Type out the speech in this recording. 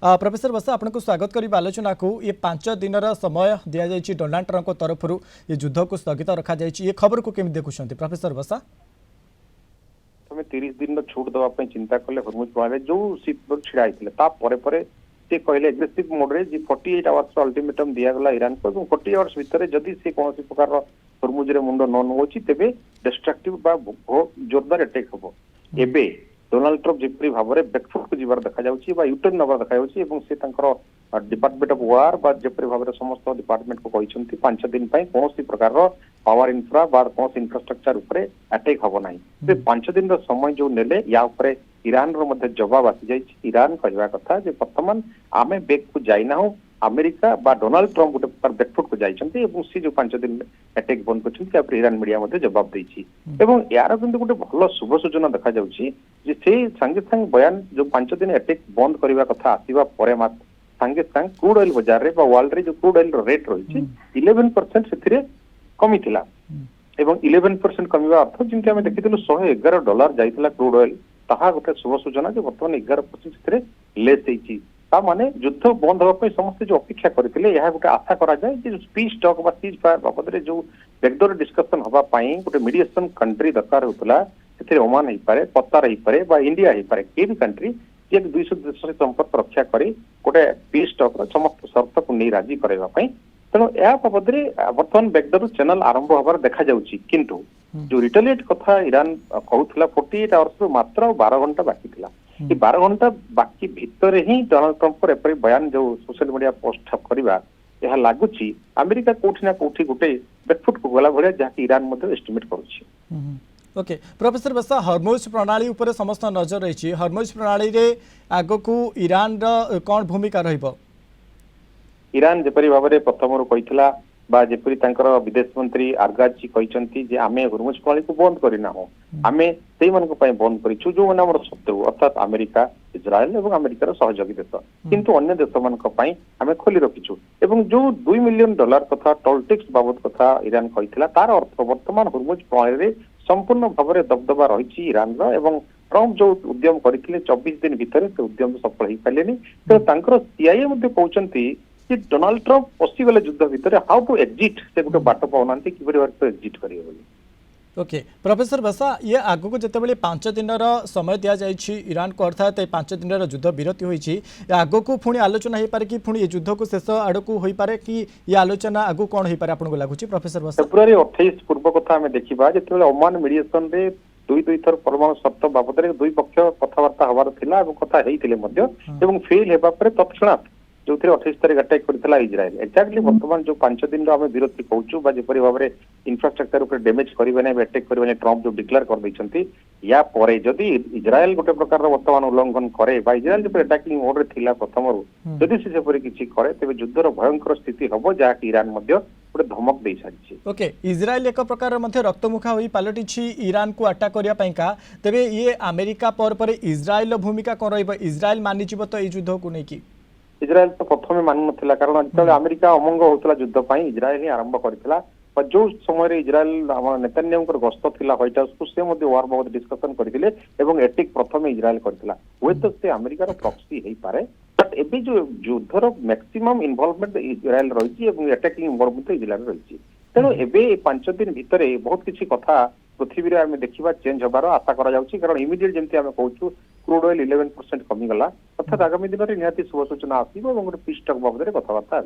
Professor बसा आपको स्वागत करी आलोचना को ये 5 दिन समय दि जाए डोनाल्ड ट्रंप तरफ ये युद्ध को स्थगित रखा ये खबर को केमी देखुं प्रोफेसर बसा तुम 30 दिन छूट दवाई चिंता कले हरमुज प्रणाली जो सीट छिड़ा होता से कहले एग्रेसिव मोड्रे 48 आवर्स अल्टीमेटम दिगला ईरान को 40 आवर्स भितर जदि से कौन प्रकार हरमुज मुंड न नौची तेरे डिस्ट्रक्टिव जोरदार अटैक हम एबे डोनाल्ड ट्रंप जिपरी भाव में बैकफुट को जीवार देखा यूटर्न नबार देखा डिपार्टमेंट ऑफ वार जिपरी भाव में समस्त डिपार्टमेंट को कहते 5 दिन कौन प्रकार पावर इन्फ्रा कौन इन्फ्रास्ट्रक्चर उपरे अटैक हम ना 5 दिन समय जो नेले या ईरान जवाब आसी जाए ईरान कहवा कथा बर्तमान आमे बेक को जाइना अमेरिका बा डोनाल्ड ट्रंप गोटे प्रकार बैकफुट को जाइछन्ती एवं सी जो 5 दिन अटैक बंद कर ईरान मीडिया जवाब देछि एवं यार किंतु गोटे भल शुभ सूचना देखा जाउछि जे से संगे संग बयान जो 5 दिन अटैक बंद करबा कथा आसीबा परे मात्र संगे संग क्रूड ऑयल बाजार रे बा वर्ल्ड रे जो क्रूड ऑयल रेट रहिछि 11% सेथिरे कमी थिला एवं 11% कमीबा अर्थ जिंके हम देखिथिलु $111 जाइथिला क्रूड ऑयल ताहा गोटे शुभ सूचना जे वर्तमान 11% सेथिरे लेस हेछि ता माने युद्ध बंद होगा समस्त जो अपेक्षा करते गोटे आशा करा जाए पीस टॉक बा सीज फायर बाबद जो बैकडोर डिस्कशन हवा गोटे मीडिएशन कंट्री दरकार होता से ओमान हो पारे कतार हो पारे बा इंडिया हो पारे के भी कंट्री जे 200 देश से संपर्क रक्षा करी गोटे पीस टॉक समस्त शर्त को नहीं राजी करवाई तेणु यह बाबद बर्तमान बैकडोर चैनल आरंभ हबार देखा जाउछि किंतु जो रिटेलिएट कथा ईरान कहूला 48 आवर्स मात्र 12 घंटा बाकी थिला 12 घंटा बाकी भितर ही डोनाल्ड ट्रंप एपरी बयान जो सोशल मीडिया पोस्ट करवा यह लगुच अमेरिका कोठी ना कोठी गोटे बैकफुट को गला भाया जहाँ ईरान एस्टिमेट करुच्ची ओके प्रोफेसर बसा हरमुज प्रणाली उपर समस्त नजर रही हरमुज प्रणाली रे आगो को ईरान रा कौन भूमिका रहिबो ईरान जेपरी भाव में प्रथम कही जेपरी विदेश मंत्री आर्गाची कहते जे आमे हरमुज प्रणाली को बंद करना हो आमे से बंद करूँ जो मैंने आम शत्रु अर्थात अमेरिका इज्राएल और अमेरिकार सहयोगी देश किंतु अन्य देश मानी आम खोली रखीचु एवं जो $2 मिलियन कथा टोल टैक्स बाबद कथा ईरान कही तार अर्थ वर्तमान हरमुज प्रणाली संपूर्ण भाव में दबदबा रही ईरान ट्रंप जो उद्यम करते 24 दिन भितर से उद्यम सफल हो पारे तो सीआईए कहते कि डोनाल्ड ट्रंप पशिगले युद्ध भितर हाउ टू एग्जिट से गोटे बाट पाऊना कि एग्जिट करेंगे बोली ओके प्रोफेसर बसा ये आगु को जिते 5 दिन समय दि जाए ईरान को अर्थात 5 दिन युद्ध विरति होती आगु को पुणी आलोचना हो पारे कि पुणी युद्ध को शेष आड़ को हो पारे कि ये आलोचना आगु कौन हो पारे आपको लगुच प्रोफेसर बसा फेब्रुआरी 28 पूर्व कथा आम देखा जो ओमान मीडिएशन रे दुई थर परमाणु शर्त बाबद दुई पक्ष कथबार्ता हबार थिला कथा होते फेल होगा तत्क्षणात जो 28 तारीख अटैक करता इज्राएल एक्जाक्टली बर्तमान जो 5 दिन आम विरति कहूँ जपरी भाव में इन्फ्रास्ट्रक्चर उपर डैमेज करेंगे अटैक करेंगे ट्रंप जो डिक्लेयर कर या परे जदि इज्राएल गोटे प्रकार वर्तमान उल्लंघन करे इज्राएल जो अटैकिंग मोड रे प्रथम जदि से किसी करे तेज युद्धर भयंकर स्थिति हम जहाँ ईरान गोटे धमक दे सारी ओके इज्राएल एक प्रकार रक्तमुखा हो पलटि ईरान को अटैक करने तेरे ये अमेरिका पर इज्राएल भूमिका कौन रज्राएल मानिज तो ये युद्ध को लेकिन इज्राएल तो प्रथम मान ना कारण जो अमेरिका अमंग होता युद्ध इज्राएल ही आरंभ करथिला जो समय इज्राएल नेतान्याहू गस्त थिला व्हाइट हाउस को से वार बाबद डिस्कशन करथिले एवं एटिक प्रथम इज्राएल करथिला हुए से अमेरिकार प्रॉक्सी हो पारे बट एबे जो युद्धर मैक्सिमम इन्वॉल्वमेंट इज्राएल रही अटैकिंग इन्वॉल्वमेंट इज्राएल रही तेणु एबे 5 दिन भितर बहुत किसी कथा पृथ्वी में देखा चेंज हबार आशा कारण इमिडिएट जमी आम कहूँ क्रूड ऑयल 11% कमीगला अर्थात आगामी दिन में निहाती शुभ सूचना आसो और पीस टॉक बाबद कथबार्ता।